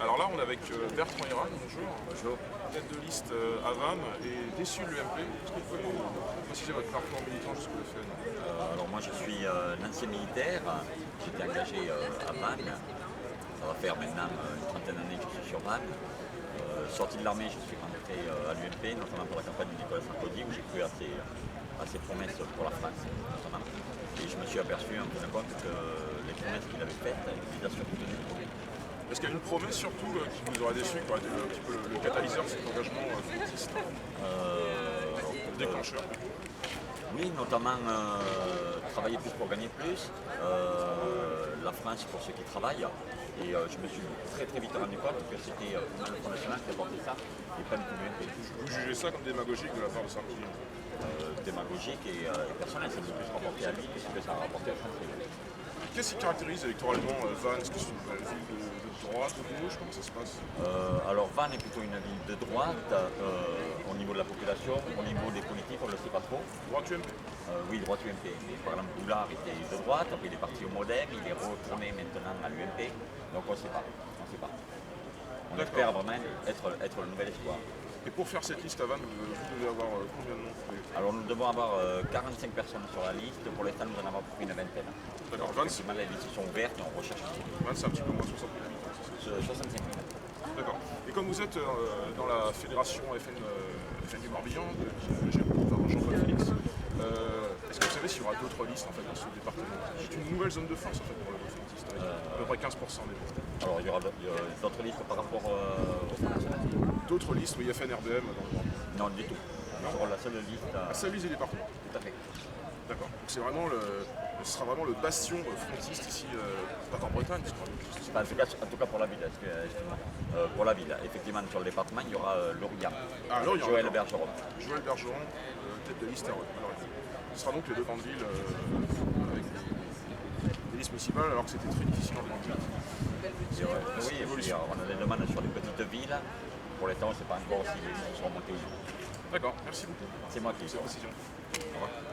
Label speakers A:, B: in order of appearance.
A: Alors là, on est avec Bertrand Iran, bonjour.
B: Bonjour.
A: Tête de liste à Vannes et déçu de l'UMP. Est-ce que vous pouvez nous préciser votre parcours militant jusqu'au FN?
B: Alors moi je suis un ancien militaire, j'étais engagé à Vannes, ça va faire maintenant une trentaine d'années que je suis sur Vannes. Sorti de l'armée, je suis rentré à l'UMP, notamment pour la campagne de Nicolas Sarkozy, où j'ai cru à ses promesses pour la France, notamment. Et je me suis aperçu en fin de compte que les promesses qu'il avait faites, il les a surtout tenues.
A: Est-ce qu'il y a une promesse surtout qui vous aurait déçu, qui aurait été un petit peu le catalyseur de cet engagement frontiste, le déclencheur?
B: Oui, notamment travailler plus pour gagner plus, la France pour ceux qui travaillent. Et je me suis très vite rendu compte que c'était le Front National qui apportait ça, et pas du tout l'UMP.
A: Vous jugez ça comme démagogique de la part de Sarkozy?
B: Démagogique et personnel, ça ne peut plus se rapporter à lui que ce que ça a rapporté à la France.
A: Qu'est-ce qui caractérise électoralement Vannes? Est-ce que c'est une ville de droite ou de gauche? Comment ça se passe?
B: Alors Vannes est plutôt une ville de droite, au niveau de la population, au niveau des politiques, on ne le sait pas trop.
A: Droite UMP?
B: Oui, droite UMP. Mais par exemple, Boulard était de droite, après il est parti au Modem, il est retourné maintenant à l'UMP, donc on ne sait pas. On espère vraiment être le nouvel espoir.
A: Et pour faire cette liste à Vannes, vous devez avoir combien de noms?
B: Alors nous devons avoir 45 personnes sur la liste, pour l'instant nous en avons pris une vingtaine.
A: D'accord, Vannes,
B: Les listes sont ouvertes et on recherche.
A: Vannes, c'est un petit peu moins de 60 000 habitants, c'est ça?
B: 65 000.
A: D'accord. Et comme vous êtes dans la fédération FN du Morbihan, par Jean-Paul Félix, est-ce que vous savez s'il y aura d'autres listes en fait, dans ce département? C'est une nouvelle zone de force en fait, pour le vote frontiste, avec à peu près 15% des votes.
B: Alors il y aura d'autres listes par rapport au Front National?
A: D'autres listes, oui, FN, RBM dans le Morbihan.
B: Non, du tout. Nous serons la seule liste à...
A: Ah, ça vise les départements.
B: Tout à fait.
A: D'accord. Donc c'est vraiment ce sera vraiment le bastion frontiste ici, pas qu'en Bretagne, parce qu'on
B: En tout cas pour la ville, excuse-moi. Pour la ville, effectivement, sur le département, il y aura Lorient.
A: Ah, Lorient,
B: Joël
A: d'accord.
B: Bergeron.
A: Joël Bergeron, tête de liste à Lorient. Ce sera donc les deux grandes villes avec des listes municipales, alors que c'était très difficile en 2018.
B: Oui, et puis, on a des demandes sur les petites villes. Pour l'instant, on ne sait pas encore si les listes seront montées ou non.
A: D'accord, merci beaucoup
B: C'est moi qui...
A: pour cette précision.
B: Au revoir.